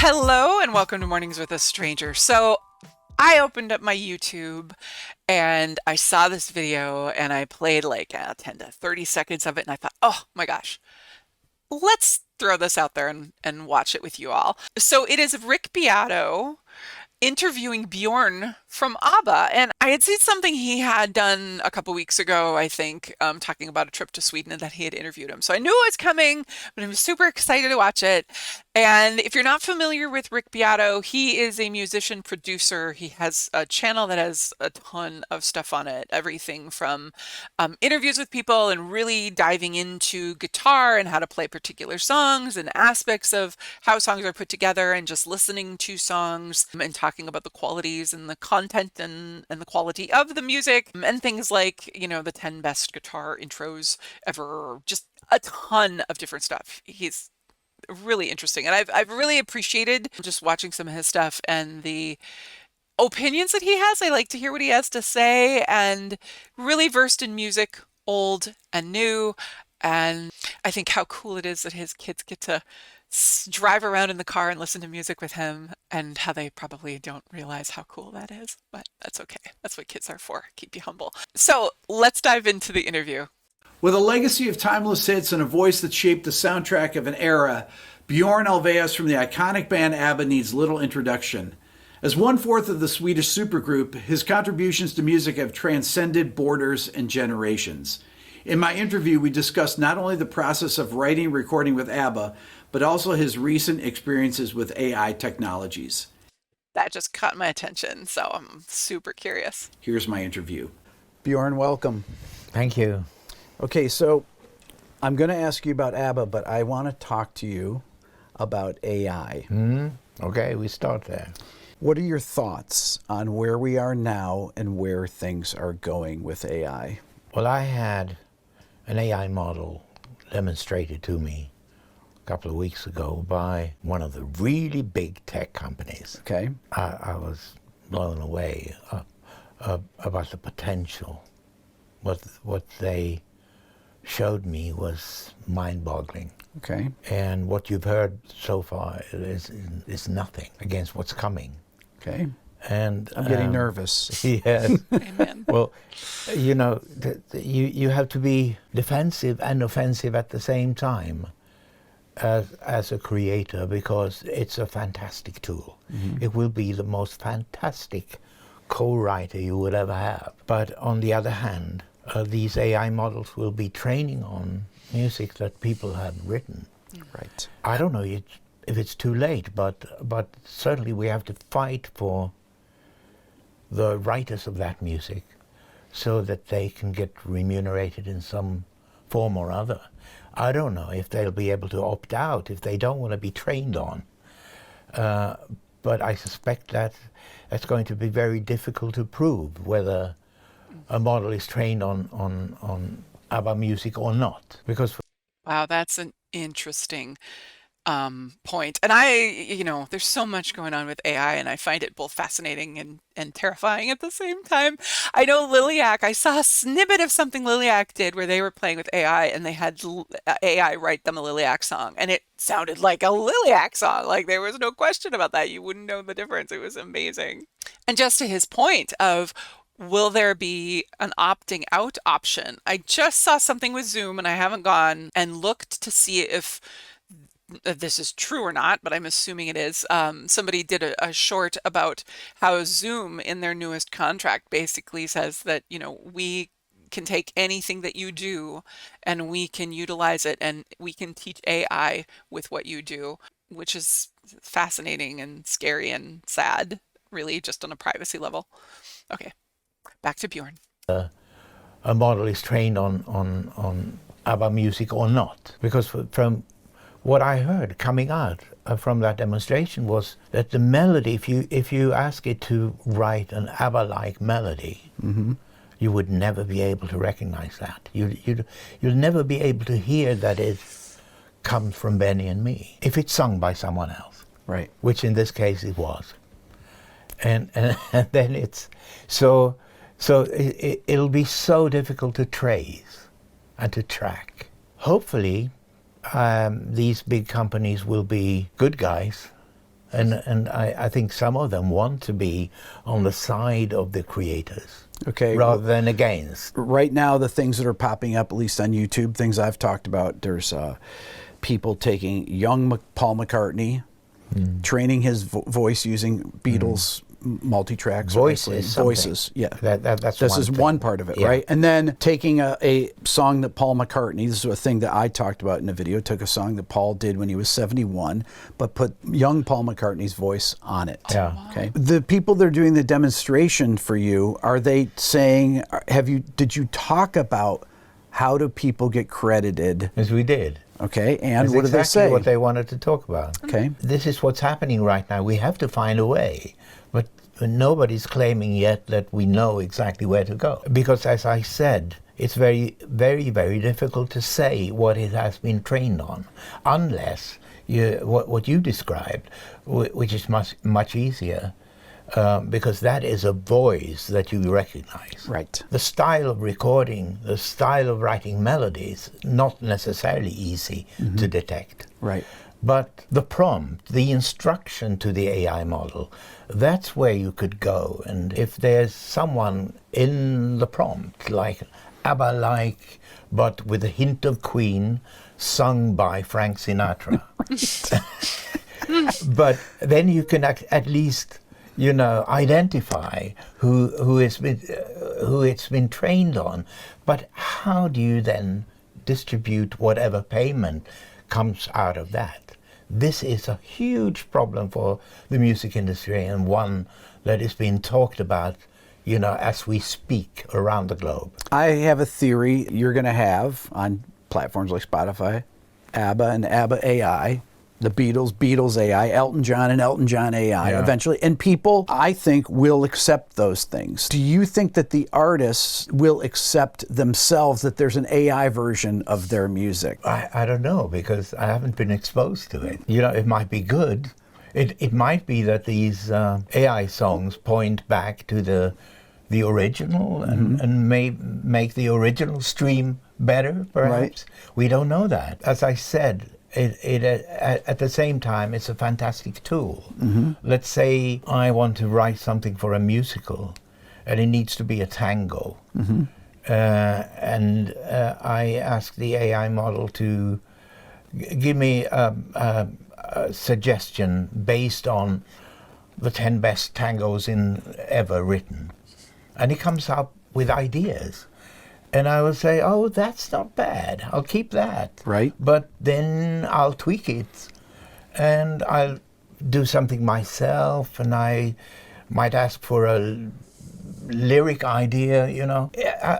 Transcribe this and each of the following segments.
Hello and welcome to Mornings with a Stranger. So I opened up my YouTube and I saw this video and I played like 10 to 30 seconds of it and I thought, oh my gosh, let's throw this out there and watch it with you all. So it is Rick Beato interviewing Björn from ABBA. And I had seen something he had done a couple weeks ago, I think, talking about a trip to Sweden and that he had interviewed him. So I knew it was coming, but I'm super excited to watch it. And if you're not familiar with Rick Beato, he is a musician producer. He has a channel that has a ton of stuff on it, everything from interviews with people and really diving into guitar and how to play particular songs and aspects of how songs are put together and just listening to songs and talking about the qualities and the content and the quality of the music and things like, the 10 best guitar intros ever, just a ton of different stuff. He's really interesting. And I've really appreciated just watching some of his stuff and the opinions that he has. I like to hear what he has to say, and really versed in music, old and new. And I think how cool it is that his kids get to drive around in the car and listen to music with him, and how they probably don't realize how cool that is, but that's okay. That's what kids are for, keep you humble. So let's dive into the interview. With a legacy of timeless hits and a voice that shaped the soundtrack of an era, Björn Ulvaeus from the iconic band ABBA needs little introduction. As one-fourth of the Swedish supergroup, his contributions to music have transcended borders and generations. In my interview, we discussed not only the process of writing and recording with ABBA, but also his recent experiences with AI technologies. That just caught my attention, so I'm super curious. Here's my interview. Björn, welcome. Thank you. Okay, so I'm going to ask you about ABBA, but I want to talk to you about AI. Okay, we start there. What are your thoughts on where we are now and where things are going with AI? Well, I had an AI model demonstrated to me a couple of weeks ago by one of the really big tech companies. Okay. I was blown away about the potential. What they showed me was mind-boggling. Okay. And what you've heard so far is nothing against what's coming. Okay. And I'm getting nervous. Yes. Amen. Well, you have to be defensive and offensive at the same time as a creator, because it's a fantastic tool. Mm-hmm. It will be the most fantastic co-writer you will ever have. But on the other hand, these AI models will be training on music that people have written. Right. I don't know if it's too late, but certainly we have to fight for the writers of that music so that they can get remunerated in some form or other. I don't know if they'll be able to opt out if they don't want to be trained on. But I suspect that it's going to be very difficult to prove whether a model is trained on ABBA music or not. Because Wow, that's an interesting point. And there's so much going on with AI, and I find it both fascinating and terrifying at the same time. I know I saw a snippet of something Liliac did where they were playing with AI and they had AI write them a Liliac song, and it sounded like a Liliac song. Like, there was no question about that. You wouldn't know the difference. It was amazing. And just to his point of, will there be an opting out option? I just saw something with Zoom, and I haven't gone and looked to see if this is true or not, but I'm assuming it is. Somebody did a short about how Zoom in their newest contract basically says that, we can take anything that you do and we can utilize it and we can teach AI with what you do, which is fascinating and scary and sad, really, just on a privacy level. Okay, back to Björn. a model is trained on ABBA music or not. Because from what I heard coming out from that demonstration was that the melody, if you ask it to write an ABBA-like melody, Mm-hmm. you would never be able to recognize that. You'll never be able to hear that it comes from Benny and me if it's sung by someone else. Right. Which in this case it was. And then it's so it'll be so difficult to trace and to track. Hopefully these big companies will be good guys And I think some of them want to be on the side of the creators, Okay. rather than against. Right now, the things that are popping up, at least on YouTube, things I've talked about, there's people taking young Paul McCartney, training his voice using Beatles multi-tracks. Voices, yeah. That's this one is thing. one part of it, Yeah. right? And then taking a song that Paul McCartney, this is a thing that I talked about in the video, took a song that Paul did when he was 71, but put young Paul McCartney's voice on it. Yeah. Okay. The people that are doing the demonstration for you, are they saying, did you talk about how do people get credited? As we did. Okay, and That's what do they exactly say? what they wanted to talk about. Okay. This is what's happening right now. We have to find a way. But nobody's claiming yet that we know exactly where to go. Because as I said, it's very, very, very difficult to say what it has been trained on, unless what you described, which is much easier, because that is a voice that you recognize. Right. The style of recording, the style of writing melodies, not necessarily easy to detect. Right. But the prompt, the instruction to the AI model, that's where you could go. And if there's someone in the prompt, like ABBA-like, but with a hint of Queen, sung by Frank Sinatra, but then you can at least, identify who it's been trained on. But how do you then distribute whatever payment comes out of that? This is a huge problem for the music industry, and one that is being talked about, as we speak around the globe. I have a theory you're going to have on platforms like Spotify, ABBA and ABBA AI, the Beatles AI, Elton John and Elton John AI eventually. And people, I think, will accept those things. Do you think that the artists will accept themselves that there's an AI version of their music? I don't know, because I haven't been exposed to it. It might be good. It might be that these AI songs point back to the original and may make the original stream better, perhaps. Right. We don't know that. As I said, at the same time, it's a fantastic tool. Let's say I want to write something for a musical, and it needs to be a tango. And I ask the AI model to give me a suggestion based on the 10 best tangos ever written. And it comes up with ideas. And I will say, oh, that's not bad. I'll keep that. Right. But then I'll tweak it, and I'll do something myself, and I might ask for a lyric idea,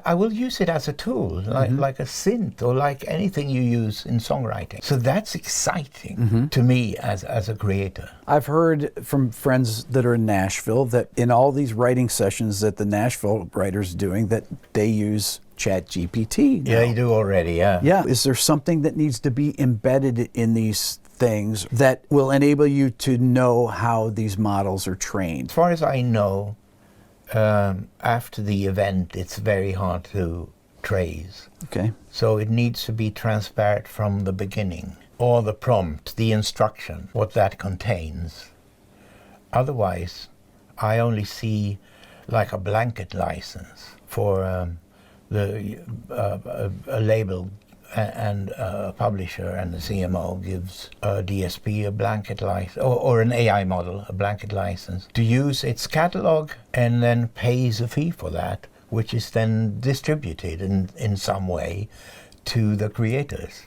I will use it as a tool, like a synth, or like anything you use in songwriting. So that's exciting to me as a creator. I've heard from friends that are in Nashville that in all these writing sessions that the Nashville writers are doing, that they use ChatGPT now. Yeah, you do already, yeah. Yeah. Is there something that needs to be embedded in these things that will enable you to know how these models are trained? As far as I know, after the event, it's very hard to trace. Okay. So it needs to be transparent from the beginning, or the prompt, the instruction, what that contains. Otherwise, I only see like a blanket license for a label and a publisher, and the CMO gives a DSP a blanket license, or an AI model a blanket license to use its catalog, and then pays a fee for that, which is then distributed in some way to the creators.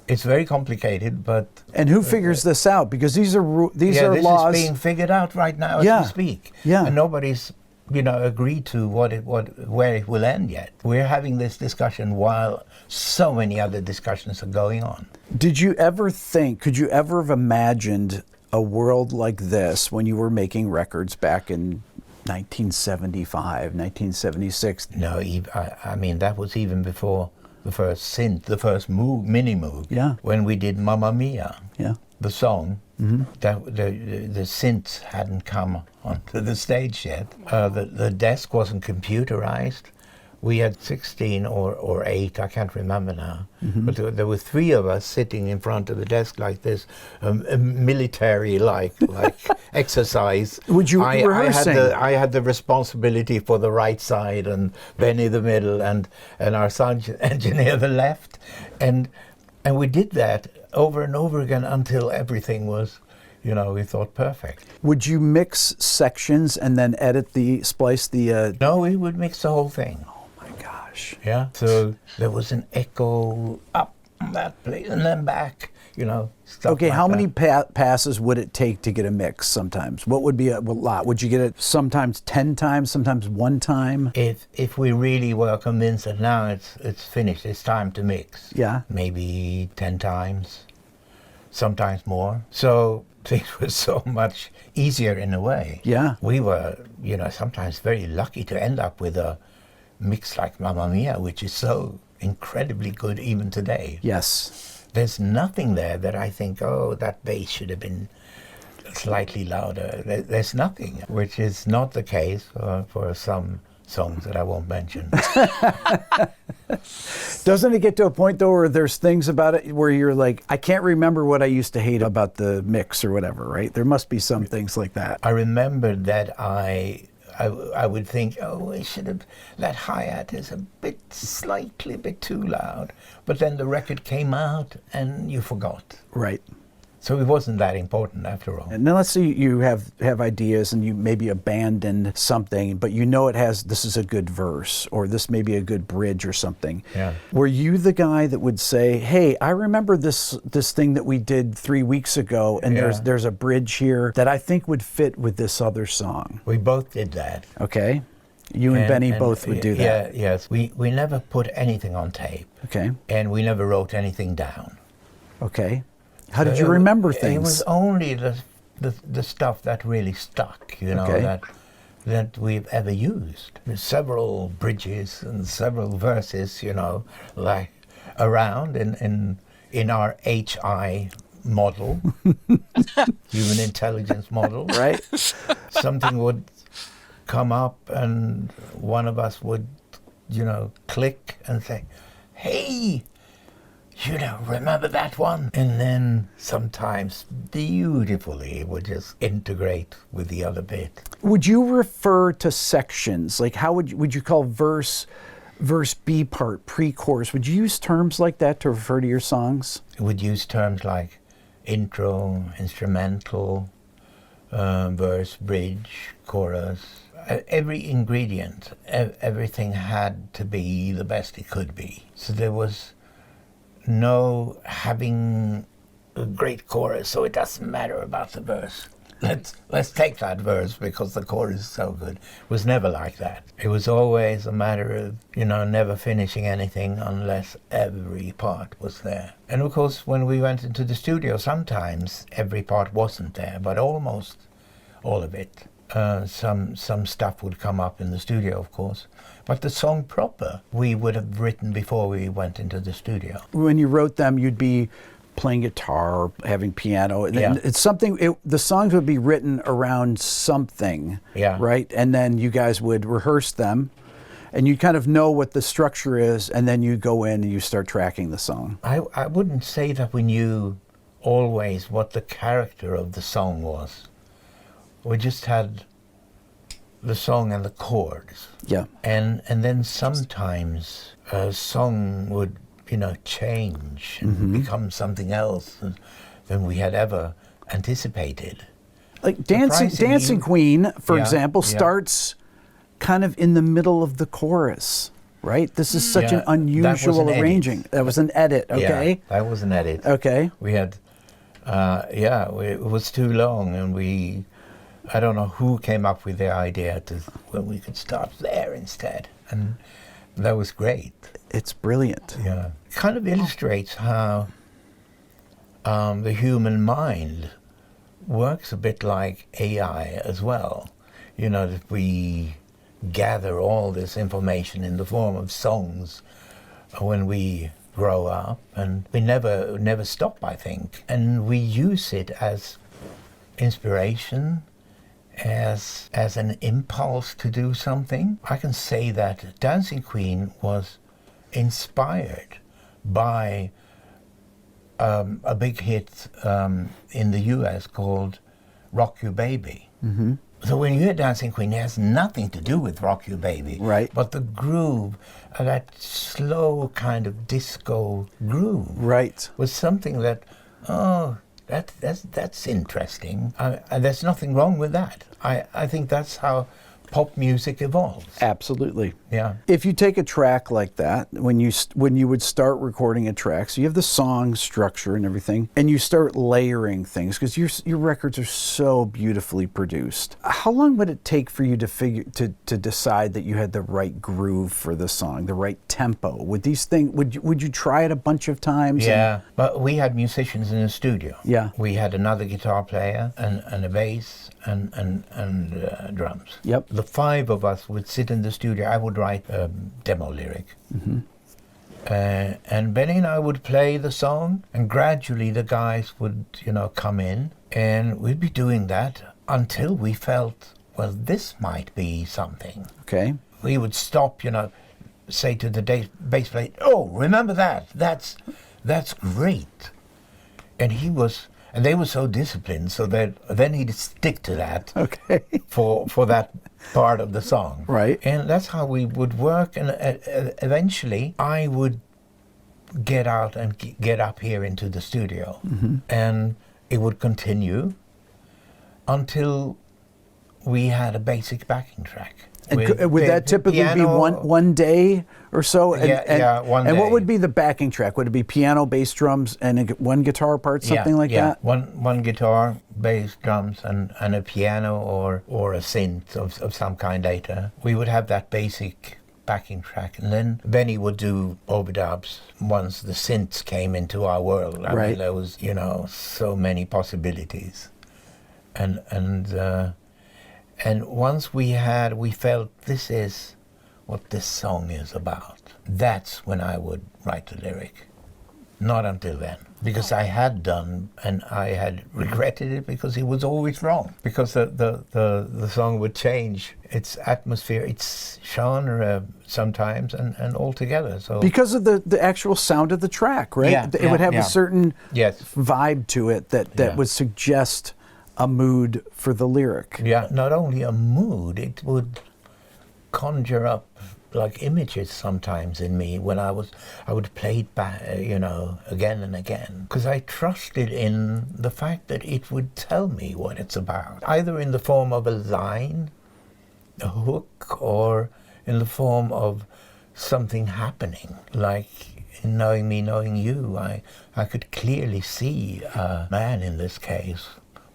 It's very complicated, but... And who figures this out? Because these are this laws... is being figured out right now as we speak. Yeah. And nobody's agreed to where it will end yet. We're having this discussion while so many other discussions are going on. Could you ever have imagined a world like this when you were making records back in 1975, 1976? No, I mean, that was even before the first synth, the first mini moog. Yeah. When we did Mamma Mia, the song, that the synths hadn't come onto the stage yet. The desk wasn't computerized. We had 16 or 8, I can't remember now. But there were 3 of us sitting in front of the desk like this, a military-like exercise. Would you rehearsing? I had the responsibility for the right side, and Benny the middle, and our sound engineer the left. And we did that over and over again until everything was, we thought perfect. Would you mix sections and then splice the... No, we would mix the whole thing. Oh my gosh. Yeah. So there was an echo up that place and then back, stuff Okay, like how that. many passes would it take to get a mix sometimes? What would be a lot? Would you get it sometimes 10 times, sometimes 1 time? If we really were convinced that now it's finished, it's time to mix. Yeah. Maybe 10 times, sometimes more. So things were so much easier in a way. Yeah. We were, sometimes very lucky to end up with a mix like Mamma Mia, which is so incredibly good even today. Yes. There's nothing there that I think, oh, that bass should have been slightly louder. There's nothing, which is not the case for some songs that I won't mention. Doesn't it get to a point, though, where there's things about it where you're like, I can't remember what I used to hate about the mix or whatever, right? There must be some things like that. I remember that I would think, oh, that hi-hat is slightly bit too loud. But then the record came out and you forgot. Right. So it wasn't that important after all. And then let's say you have ideas and you maybe abandoned something, but this is a good verse, or this may be a good bridge or something. Yeah. Were you the guy that would say, hey, I remember this thing that we did 3 weeks ago, and there's a bridge here that I think would fit with this other song? We both did that. Okay. You and Benny both would do that. Yeah, yes. We never put anything on tape. Okay. And we never wrote anything down. Okay. How did you remember things? It was only the stuff that really stuck, Okay. that we've ever used. There's several bridges and several verses, like around in our HI model, human intelligence model. Right. Something would come up and one of us would, click and say, hey, remember that one? And then sometimes beautifully it would just integrate with the other bit. Would you refer to sections? Like how would you call verse B part, pre-chorus? Would you use terms like that to refer to your songs? It would use terms like intro, instrumental, verse, bridge, chorus. Every ingredient, everything had to be the best it could be. So there was no having a great chorus, so it doesn't matter about the verse. Let's take that verse because the chorus is so good. It was never like that. It was always a matter of, never finishing anything unless every part was there. And of course, when we went into the studio, sometimes every part wasn't there, but almost all of it. Some stuff would come up in the studio, of course. But the song proper, we would have written before we went into the studio. When you wrote them, you'd be playing guitar, or having piano. And it's something. The songs would be written around something, right? And then you guys would rehearse them, and you kind of know what the structure is, and then you go in and you start tracking the song. I wouldn't say that we knew always what the character of the song was. We just had the song and the chords. Yeah. And then sometimes a song would, change and become something else than we had ever anticipated. Like Dancing Queen, for example, starts kind of in the middle of the chorus, right? This is such an unusual arranging. That was an edit, okay? Yeah, that was an edit. Okay. We had, it was too long, and I don't know who came up with the idea when we could start there instead, and that was great. It's brilliant. Yeah, it kind of illustrates how the human mind works a bit like AI as well. That we gather all this information in the form of songs when we grow up, and we never stop, I think, and we use it as inspiration as an impulse to do something. I can say that Dancing Queen was inspired by a big hit in the US called Rock You Baby. Mm-hmm. So when you hear Dancing Queen, it has nothing to do with Rock You Baby. Right. But the groove, that slow kind of disco groove, Right. was something that, that's interesting. And there's nothing wrong with that. I think that's how pop music evolves. Absolutely. Yeah. If you take a track like that, when you would start recording a track, so you have the song structure and everything, and you start layering things because your records are so beautifully produced. How long would it take for you to decide that you had the right groove for the song, the right tempo? Would you try it a bunch of times? Yeah, but we had musicians in the studio. Yeah. We had another guitar player and a bass and drums. Yep. The five of us would sit in the studio. I would write a demo lyric. Mm-hmm. And Benny and I would play the song, and gradually the guys would, come in, and we'd be doing that until we felt, well, this might be something. Okay. We would stop, say to the bass player, "Oh, remember that? That's great." And they were so disciplined, so that then he'd stick to that. Okay. for that part of the song. Right. And that's how we would work. And eventually, I would get out and get up here into the studio, and it would continue until we had a basic backing track. And would that typically piano, be one day or so? one day. And what would be the backing track? Would it be piano, bass, drums, and one guitar part, something like that? One guitar, bass, drums, and a piano or a synth of some kind later. We would have that basic backing track, and then Benny would do overdubs once the synths came into our world. I mean, there was, so many possibilities. And once we felt this is what this song is about. That's when I would write the lyric. Not until then. Because I had done, and I had regretted it because it was always wrong. Because the song would change its atmosphere, its genre sometimes, and altogether. So because of the actual sound of the track, right? Yeah, it would have a certain vibe to it that would suggest a mood for the lyric. Yeah, not only a mood, it would conjure up like images sometimes in me when I would play it back, again and again, because I trusted in the fact that it would tell me what it's about, either in the form of a line, a hook, or in the form of something happening, like in Knowing Me, Knowing You. I could clearly see a man, in this case,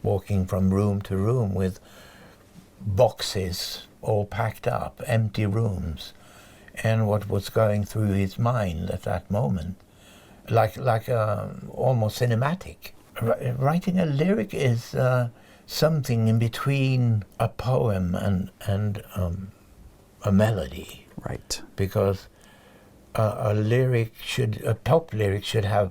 walking from room to room with boxes all packed up, empty rooms, and what was going through his mind at that moment, like almost cinematic. Writing a lyric is something in between a poem and a melody. Right. Because a pop lyric should have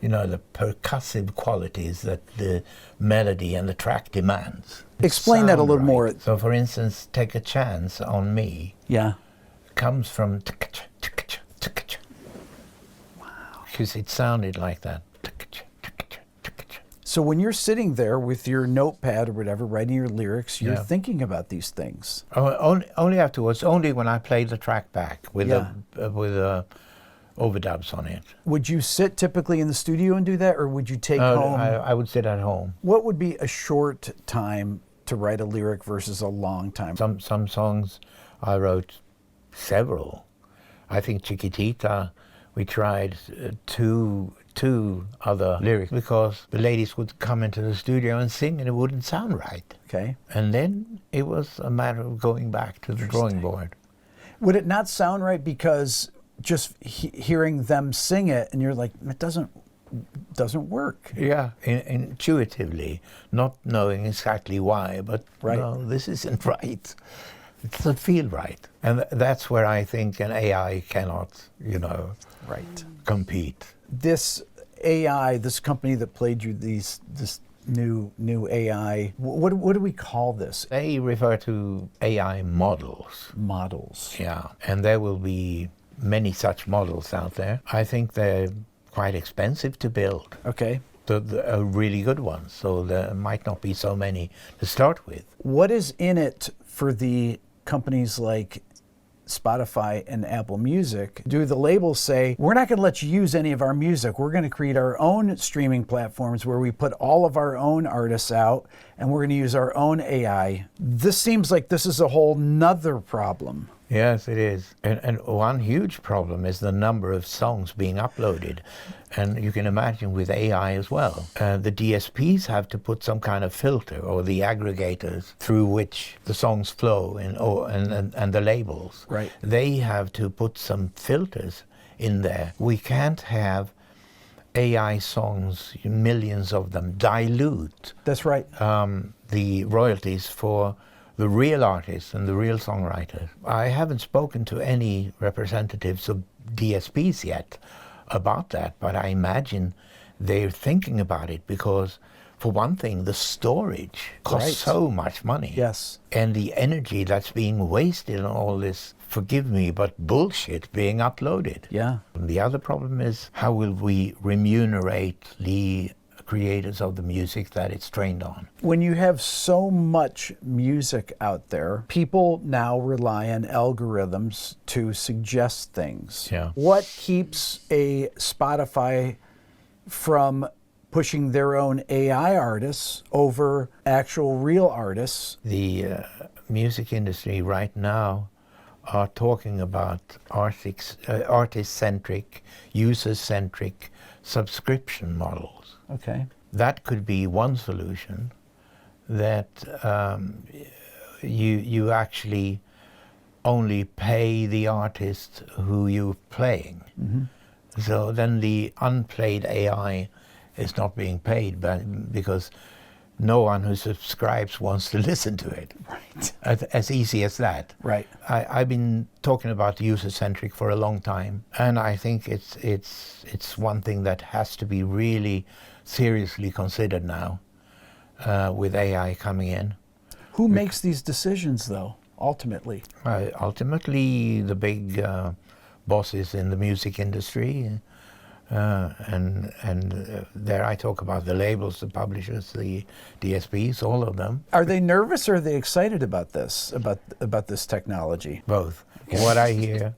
the percussive qualities that the melody and the track demands. Explain that a little more. So, for instance, Take a Chance on Me. Yeah. Comes from wow, because it sounded like that. So when you're sitting there with your notepad or whatever, writing your lyrics, you're thinking about these things. Only afterwards. Only when I played the track back with overdubs on it. Would you sit typically in the studio and do that, or would you take home? I would sit at home. What would be a short time to write a lyric versus a long time? Some songs I wrote several. I think Chiquitita, we tried two other lyrics because the ladies would come into the studio and sing and it wouldn't sound right. Okay. And then it was a matter of going back to the drawing board. Would it not sound right because just hearing them sing it and you're like, it doesn't work? Yeah, intuitively, not knowing exactly why, but no, this isn't right. It doesn't feel right. And that's where I think an AI cannot, compete. This AI, this company that played you this new AI. What do we call this? They refer to AI models. Models. Yeah, and there will be many such models out there. I think they're quite expensive to build. Okay. A really good ones, so there might not be so many to start with. What is in it for the companies like Spotify and Apple Music? Do the labels say, we're not going to let you use any of our music, we're going to create our own streaming platforms where we put all of our own artists out and we're going to use our own AI? This seems like this is a whole nother problem. Yes, it is. And one huge problem is the number of songs being uploaded. And you can imagine with AI as well. The DSPs have to put some kind of filter, or the aggregators through which the songs flow, and the labels. Right. They have to put some filters in there. We can't have AI songs, millions of them, dilute That's right. the royalties for the real artists and the real songwriters. I haven't spoken to any representatives of DSPs yet about that, but I imagine they're thinking about it because, for one thing, the storage costs Right. so much money. Yes. And the energy that's being wasted on all this, forgive me, but bullshit being uploaded. Yeah. And the other problem is, how will we remunerate the creators of the music that it's trained on? When you have so much music out there, people now rely on algorithms to suggest things. Yeah. What keeps a Spotify from pushing their own AI artists over actual real artists? The music industry right now are talking about artist-centric, user-centric subscription models. Okay. That could be one solution, that you actually only pay the artist who you're playing. Mm-hmm. So then the unplayed AI is not being paid, but because no one who subscribes wants to listen to it. Right. As easy as that. Right. I've been talking about user-centric for a long time, and I think it's one thing that has to be really seriously considered now, with AI coming in. Who makes these decisions, though, ultimately? Ultimately, the big bosses in the music industry, and there I talk about the labels, the publishers, the DSPs, all of them. Are they nervous or are they excited about this, about this technology? Both. What I hear,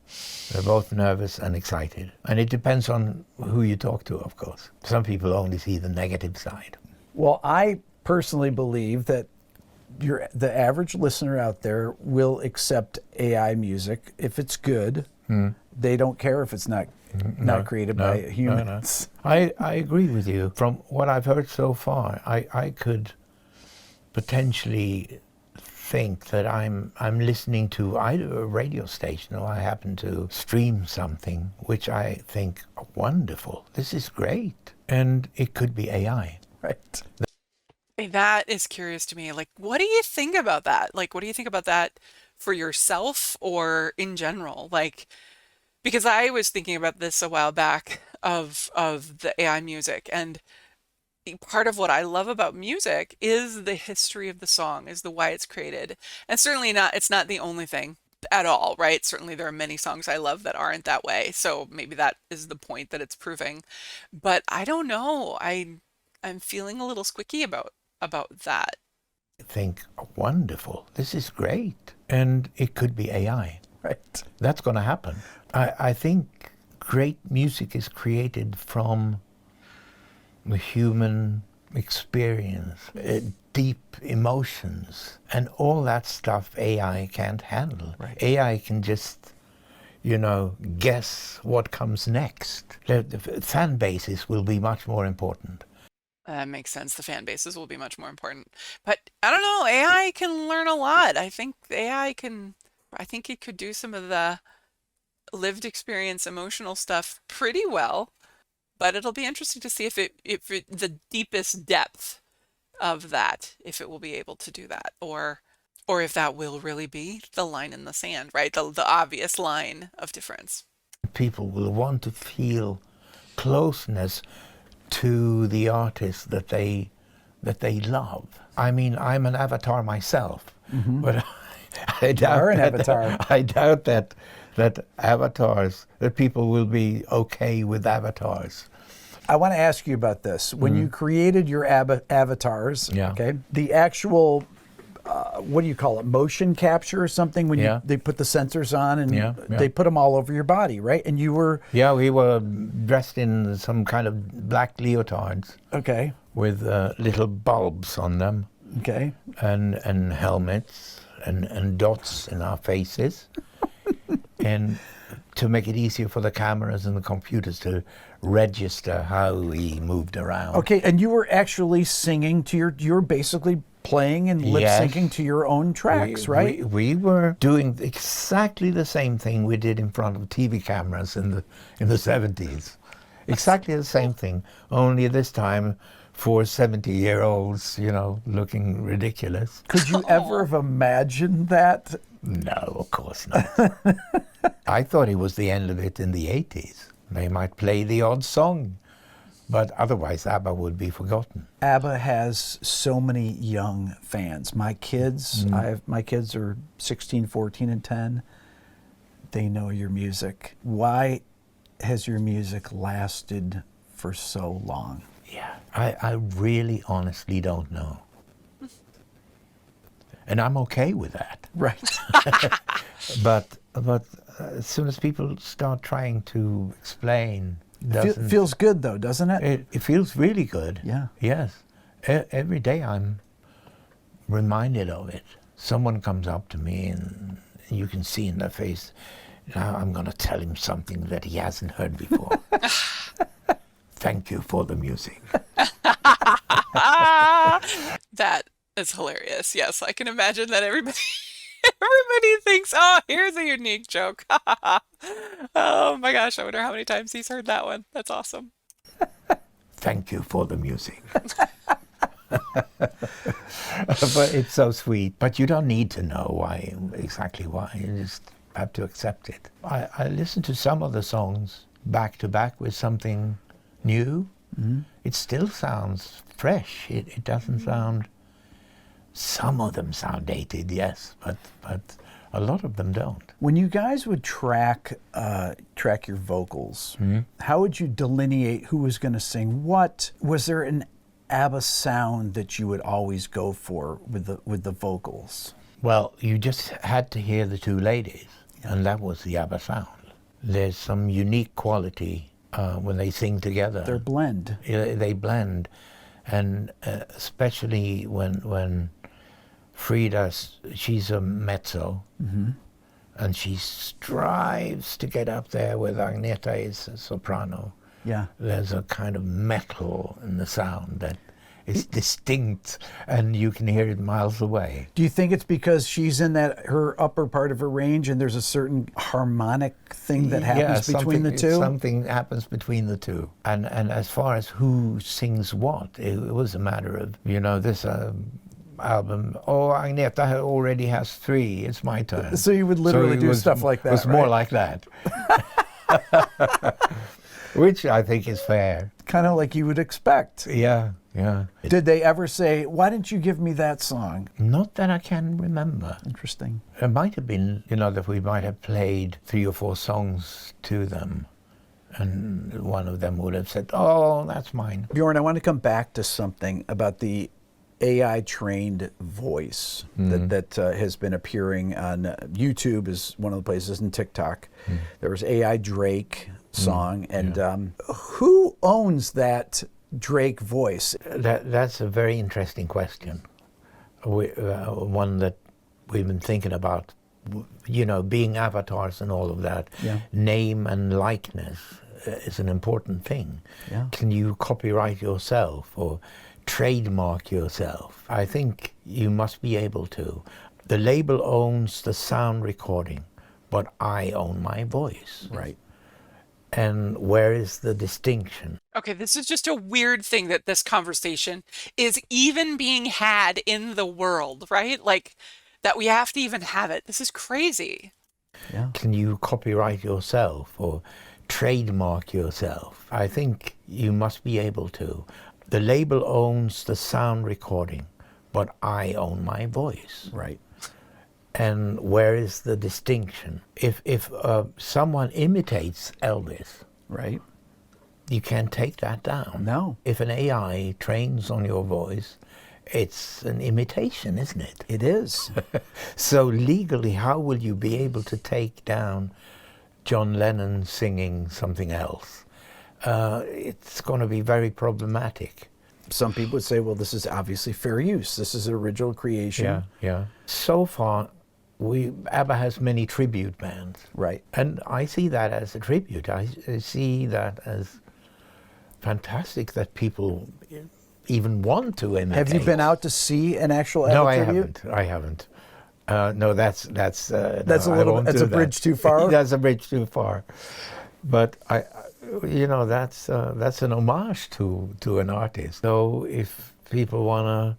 they're both nervous and excited. And it depends on who you talk to, of course. Some people only see the negative side. Well, I personally believe that the average listener out there will accept AI music if it's good. They don't care if it's not created by humans. No. I agree with you. From what I've heard so far, I could potentially think that I'm listening to either a radio station or I happen to stream something which I think, oh, wonderful, this is great. And it could be AI. Right. That is curious to me. Like, what do you think about that? Like, what do you think about that for yourself or in general? Like, because I was thinking about this a while back of the AI music, and part of what I love about music is the history of the song, is the why it's created. And certainly it's not the only thing at all, right? Certainly there are many songs I love that aren't that way. So maybe that is the point that it's proving. But I don't know. I'm feeling a little squicky about that. Think, oh, wonderful, this is great. And it could be AI. Right. That's going to happen. I think great music is created from the human experience, deep emotions, and all that stuff AI can't handle. Right. AI can just, guess what comes next. The fan bases will be much more important. That makes sense. The fan bases will be much more important. But I don't know, AI can learn a lot. I think it could do some of the lived experience emotional stuff pretty well. But it'll be interesting to see if the deepest depth of that, if it will be able to do that, or if that will really be the line in the sand, right? The obvious line of difference. People will want to feel closeness to the artist that they that they love. I mean, I'm an avatar myself, but I are doubt an that, avatar. I doubt that avatars, that people will be okay with avatars. I want to ask you about this. When you created your avatars, Yeah. okay, the actual, what do you call it, motion capture or something, when Yeah. they put the sensors on and Yeah, yeah. they put them all over your body, right? And you were, Yeah, we were dressed in some kind of black leotards okay, with little bulbs on them, okay. and helmets and dots in our faces, and to make it easier for the cameras and the computers to register how we moved around. Okay, and you were actually singing to you were basically playing and lip Yes. syncing to your own tracks, right? We were doing exactly the same thing we did in front of TV cameras in the 70s. Exactly the same thing, only this time for 70-year-olds, you know, looking ridiculous. Could you ever have imagined that? No, of course not. I thought it was the end of it in the 80s. They might play the odd song, but otherwise ABBA would be forgotten. ABBA has so many young fans. My kids, my kids are 16, 14, and 10. They know your music. Why has your music lasted for so long? Yeah, I really honestly don't know. And I'm okay with that. Right. But as soon as people start trying to explain, Feels good though, doesn't it? it feels really good. Yeah. Yes. Every day I'm reminded of it. Someone comes up to me and you can see in their face, now I'm going to tell him something that he hasn't heard before. Thank you for the music. That is hilarious. Yes, I can imagine that everybody everybody thinks, "Oh, here's a unique joke." Oh my gosh, I wonder how many times he's heard that one. That's awesome. Thank you for the music. But it's so sweet. But you don't need to know exactly why. You just have to accept it. I listened to some of the songs back to back with something new. It still sounds fresh. It doesn't sound. Some of them sound dated, yes, but a lot of them don't. When you guys would track your vocals, how would you delineate who was going to sing what? Was there an ABBA sound that you would always go for with the vocals? Well, you just had to hear the two ladies, and that was the ABBA sound. There's some unique quality when they sing together. Their blend. They blend, and especially when Frida, she's a mezzo, and she strives to get up there with Agneta is a soprano. Yeah. There's a kind of metal in the sound that is distinct, and you can hear it miles away. Do you think it's because she's in her upper part of her range and there's a certain harmonic thing that happens between the two? Something happens between the two. And as far as who sings what, it was a matter of, this album, Agneta already has 3, it's my turn. So you would literally do stuff like that, It was more like that. Which I think is fair. Kind of like you would expect. Yeah. Did they ever say, why didn't you give me that song? Not that I can remember. Interesting. It might have been, that we might have played 3 or 4 songs to them, and one of them would have said, oh, that's mine. Björn, I want to come back to something about the AI-trained voice that has been appearing on YouTube, is one of the places, in TikTok. There was AI Drake song, and who owns that Drake voice? That's a very interesting question. One that we've been thinking about, being avatars and all of that. Yeah. Name and likeness is an important thing. Yeah. Can you copyright yourself or trademark yourself? I think you must be able to. The label owns the sound recording, but I own my voice. Right. And where is the distinction? Okay, this is just a weird thing that this conversation is even being had in the world, right? Like, that we have to even have it. This is crazy. Yeah. Can you copyright yourself or trademark yourself? I think you must be able to. The label owns the sound recording, but I own my voice. Right. And where is the distinction? If someone imitates Elvis, Right. you can't take that down. No. If an AI trains on your voice, it's an imitation, isn't it? It is. So legally, how will you be able to take down John Lennon singing something else? It's going to be very problematic. Some people would say, well, this is obviously fair use. This is an original creation. Yeah, yeah. So far, ABBA has many tribute bands. Right. And I see that as a tribute. I see that as fantastic that people even want to imitate. Have you been out to see an actual ABBA No, I tribute? haven't. I haven't. No, that's That's a no, I little. won't That's do a that. bridge too far. That's a bridge too far. But that's an homage to an artist. So if people want to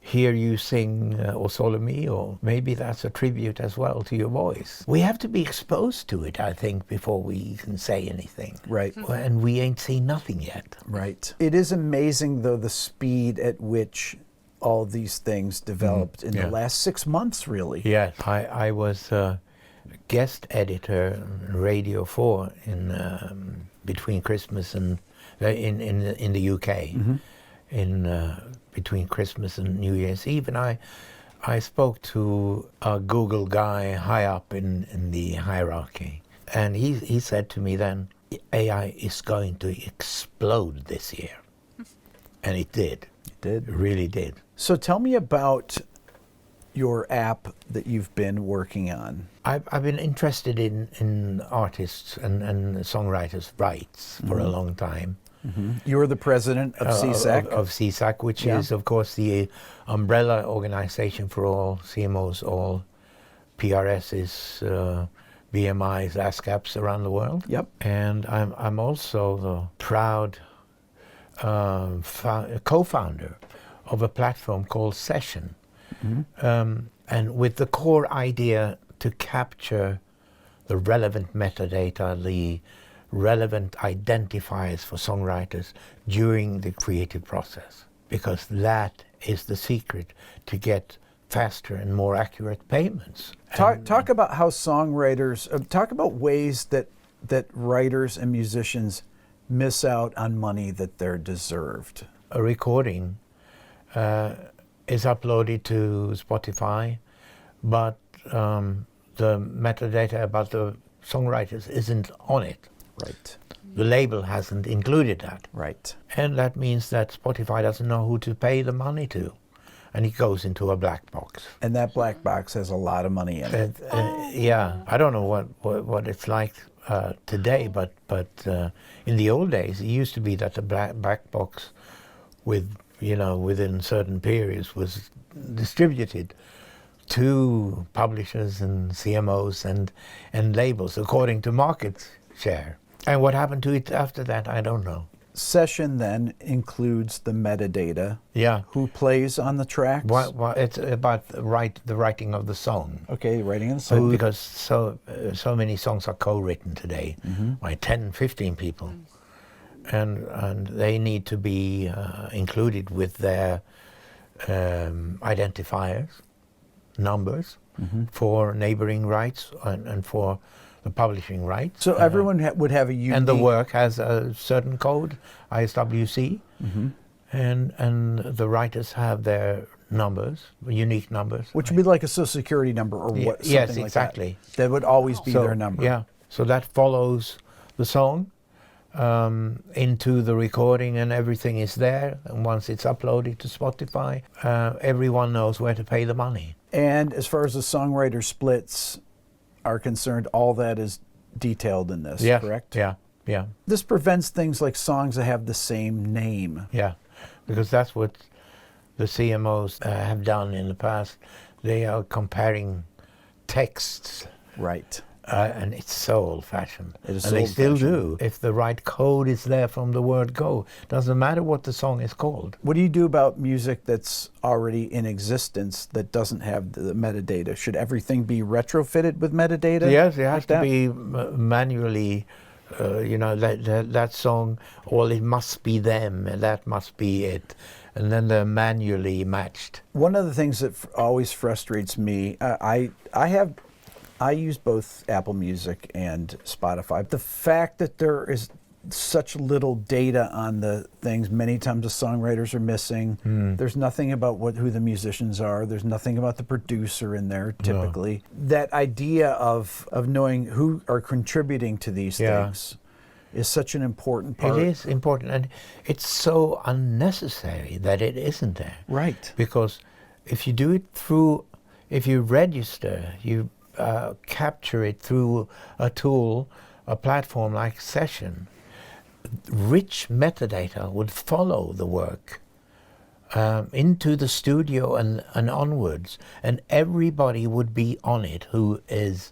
hear you sing O Sole Mio, maybe that's a tribute as well to your voice. We have to be exposed to it, I think, before we can say anything. Right. And we ain't seen nothing yet. Right. It is amazing, though, the speed at which all these things developed in the last 6 months, really. Yes, I was guest editor on Radio 4 in between Christmas and in the UK, between Christmas and New Year's Eve, and I spoke to a Google guy high up in the hierarchy, and he said to me then, AI is going to explode this year, and it did. It did. It really did. So tell me about your app that you've been working on. I've been interested in artists and songwriters' rights for a long time. You're the president of CSAC. Of CSAC, which is, of course, the umbrella organization for all CMOs, all PRSs, BMIs, ASCAPs around the world. Yep. And I'm also the proud co-founder of a platform called Session. And with the core idea to capture the relevant metadata, the relevant identifiers for songwriters during the creative process, because that is the secret to get faster and more accurate payments. Talk about how songwriters, talk about ways that writers and musicians miss out on money that they're deserved. A recording is uploaded to Spotify, but the metadata about the songwriters isn't on it. Right. The label hasn't included that. Right. And that means that Spotify doesn't know who to pay the money to. And it goes into a black box. And that black box has a lot of money in it. Yeah, I don't know what it's like today, but in the old days, it used to be that the black box within certain periods was distributed to publishers and CMOs and labels according to market share. And what happened to it after that, I don't know. Session then includes the metadata. Yeah. Who plays on the tracks? Well, it's about the writing of the song. Okay, writing of the song. Because so many songs are co-written today by 10, 15 people. And they need to be included with their identifiers, numbers, for neighboring rights and for the publishing rights. So everyone would have a unique... And the work has a certain code, ISWC, and the writers have their numbers, unique numbers. Which would be like a social security number or what? Yes, something like exactly. That would always be their number. Yeah, so that follows the song into the recording, and everything is there. And once it's uploaded to Spotify, everyone knows where to pay the money. And as far as the songwriter splits are concerned, all that is detailed in this, correct? Yeah, yeah. This prevents things like songs that have the same name. Yeah, because that's what the CMOs have done in the past. They are comparing texts. Right. And it's so old-fashioned. It is and so they still old-fashioned. do. If the right code is there from the word go, doesn't matter what the song is called. What do you do about music that's already in existence that doesn't have the metadata? Should everything be retrofitted with metadata? Yes, it has like to that? be manually that song, well, it must be them, and that must be it. And then they're manually matched. One of the things that always frustrates me, I use both Apple Music and Spotify. The fact that there is such little data on the things, many times the songwriters are missing. There's nothing about who the musicians are. There's nothing about the producer in there typically. No. That idea of knowing who are contributing to these things is such an important part. It is important, and it's so unnecessary that it isn't there. Right. Because if you do it through, if you register, you capture it through a tool, a platform like Session, rich metadata would follow the work into the studio and onwards, and everybody would be on it who is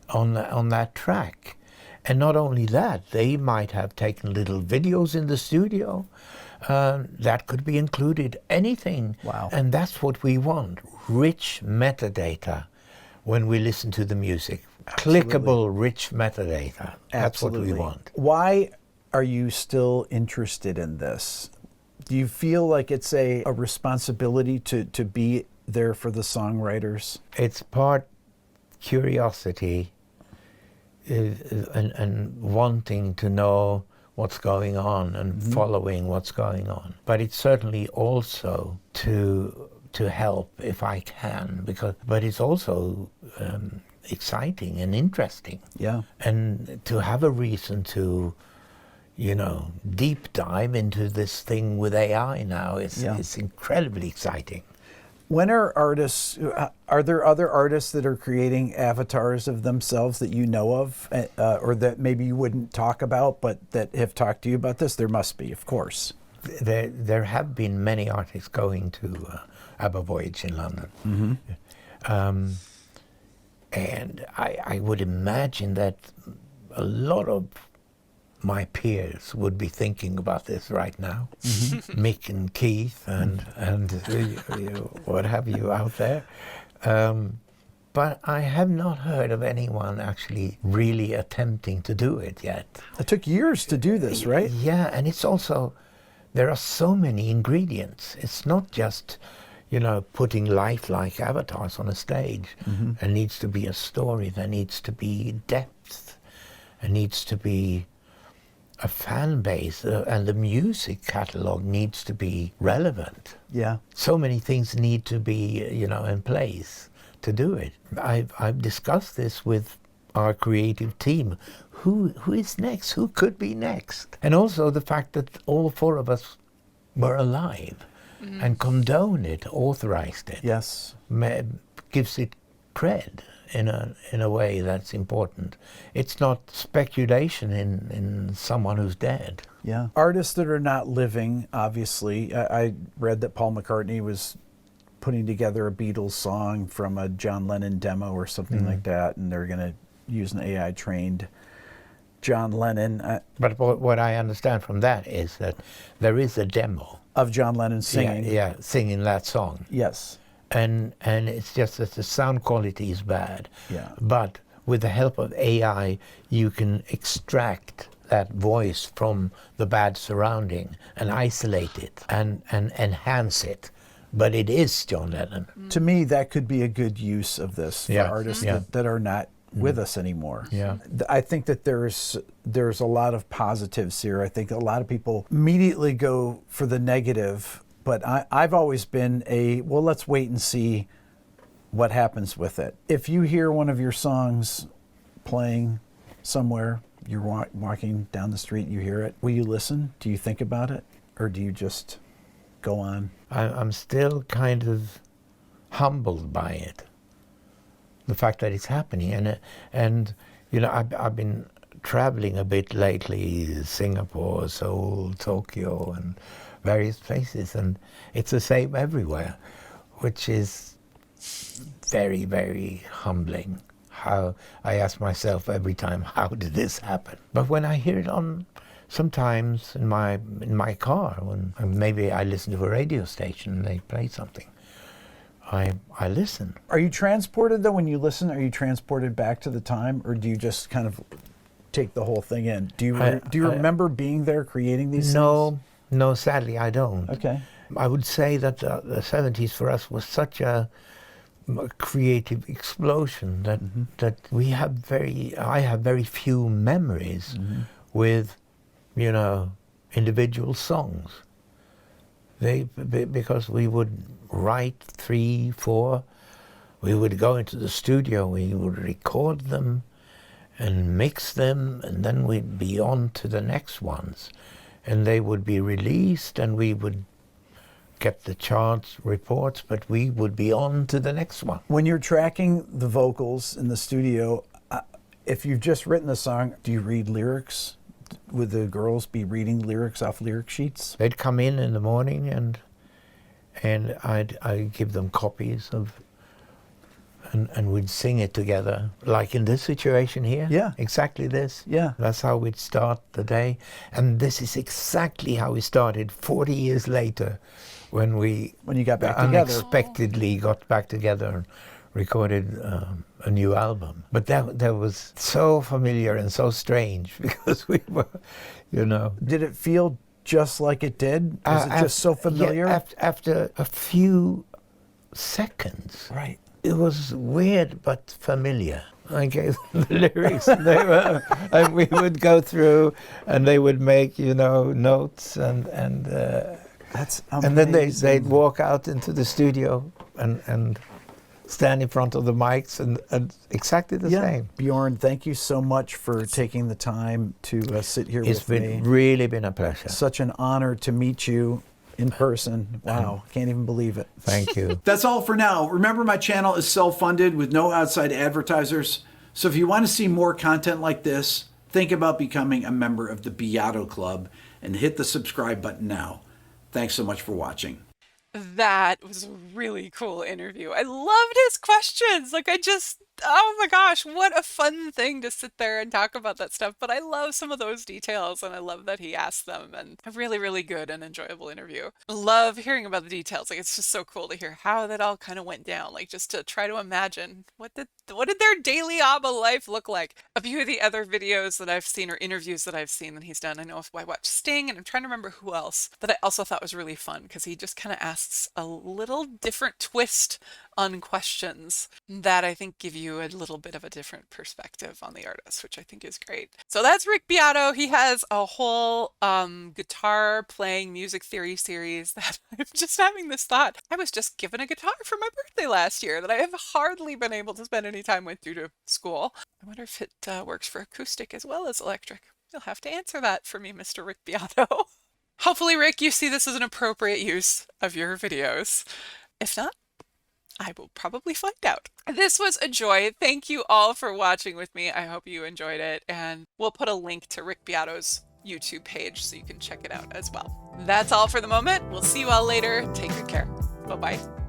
on that track. And not only that, they might have taken little videos in the studio that could be included, anything. Wow. And that's what we want, rich metadata when we listen to the music. Absolutely. Clickable, rich metadata. That's Absolutely. what we want. Why are you still interested in this? Do you feel like it's a responsibility to be there for the songwriters? It's part curiosity and wanting to know what's going on and following what's going on. But it's certainly also to help if I can, but it's also exciting and interesting. Yeah. And to have a reason to, deep dive into this thing with AI now is incredibly exciting. When are there other artists that are creating avatars of themselves that you know of, or that maybe you wouldn't talk about, but that have talked to you about this? There must be, of course. There have been many artists going to ABBA Voyage in London. And I would imagine that a lot of my peers would be thinking about this right now. Mick and Keith and what have you out there. But I have not heard of anyone actually really attempting to do it yet. It took years to do this, right? Yeah, and it's also, there are so many ingredients. It's not just, putting lifelike avatars on a stage. There needs to be a story, there needs to be depth, there needs to be a fan base, and the music catalog needs to be relevant. Yeah. So many things need to be, in place to do it. I've discussed this with our creative team. Who is next? Who could be next? And also the fact that all four of us were alive and condone it, authorized it. Yes. Gives it cred in a way that's important. It's not speculation in someone who's dead. Yeah. Artists that are not living, obviously. I read that Paul McCartney was putting together a Beatles song from a John Lennon demo or something like that, and they're going to use an AI-trained John Lennon. But what I understand from that is that there is a demo of John Lennon singing. Yeah, singing that song. Yes. And it's just that the sound quality is bad. Yeah. But with the help of AI, you can extract that voice from the bad surrounding and isolate it and enhance it. But it is John Lennon. To me, that could be a good use of this for artists that are not with us anymore. Yeah. I think that there's a lot of positives here. I think a lot of people immediately go for the negative, but I've always been let's wait and see what happens with it. If you hear one of your songs playing somewhere, you're walking down the street, you hear it, will you listen? Do you think about it? Or do you just go on? I'm still kind of humbled by it. The fact that it's happening, and I've been traveling a bit lately, Singapore, Seoul, Tokyo, and various places, and it's the same everywhere, which is very, very humbling. How I ask myself every time, how did this happen? But when I hear it on, sometimes in my car, when maybe I listen to a radio station and they play something, I listen. Are you transported, though, when you listen? Are you transported back to the time, or do you just kind of take the whole thing in. Do you I remember being there creating these things? No, sadly I don't. Okay. I would say that the 70s for us was such a creative explosion that I have very few memories with, individual songs. Because we would write 3, 4, we would go into the studio, we would record them and mix them, and then we'd be on to the next ones. And they would be released, and we would get the charts reports, but we would be on to the next one. When you're tracking the vocals in the studio, if you've just written the song, do you read lyrics? Would the girls be reading lyrics off lyric sheets? They'd come in the morning, and I'd give them copies of, and we'd sing it together, like in this situation here. Yeah. Exactly this. Yeah. That's how we'd start the day. And this is exactly how we started 40 years later, when you got back together. Unexpectedly got back together and recorded a new album. But that was so familiar and so strange, because we were, Did it feel just like it did? Was it just so familiar? Yeah, after a few seconds. Right. It was weird but familiar. I gave them the lyrics, and and we would go through, and they would make, notes, and That's amazing. and then they'd walk out into the studio and stand in front of the mics, and exactly the same. Björn, thank you so much for taking the time to sit here with me. It's really been a pleasure. Such an honor to meet you in person. Wow, can't even believe it. Thank you. That's all for now. Remember, my channel is self-funded with no outside advertisers. So if you want to see more content like this, think about becoming a member of the Beato Club and hit the subscribe button now. Thanks so much for watching. That was a really cool interview. I loved his questions. Oh my gosh, what a fun thing to sit there and talk about that stuff. But I love some of those details, and I love that he asked them, and a really, really good and enjoyable interview. I love hearing about the details. It's just so cool to hear how that all kind of went down. Just to try to imagine what did their daily ABBA life look like. A few of the other videos that I've seen, or interviews that I've seen that he's done, I know if I watched Sting, and I'm trying to remember who else, that I also thought was really fun, because he just kind of asks a little different twist on questions that I think give you a little bit of a different perspective on the artist, which I think is great. So that's Rick Beato. He has a whole guitar playing music theory series that I'm just having this thought. I was just given a guitar for my birthday last year that I have hardly been able to spend any time with due to school. I wonder if it works for acoustic as well as electric. You'll have to answer that for me, Mr. Rick Beato. Hopefully, Rick, you see this as an appropriate use of your videos. If not, I will probably find out. This was a joy. Thank you all for watching with me. I hope you enjoyed it, and we'll put a link to Rick Beato's YouTube page so you can check it out as well. That's all for the moment. We'll see you all later. Take good care. Bye-bye.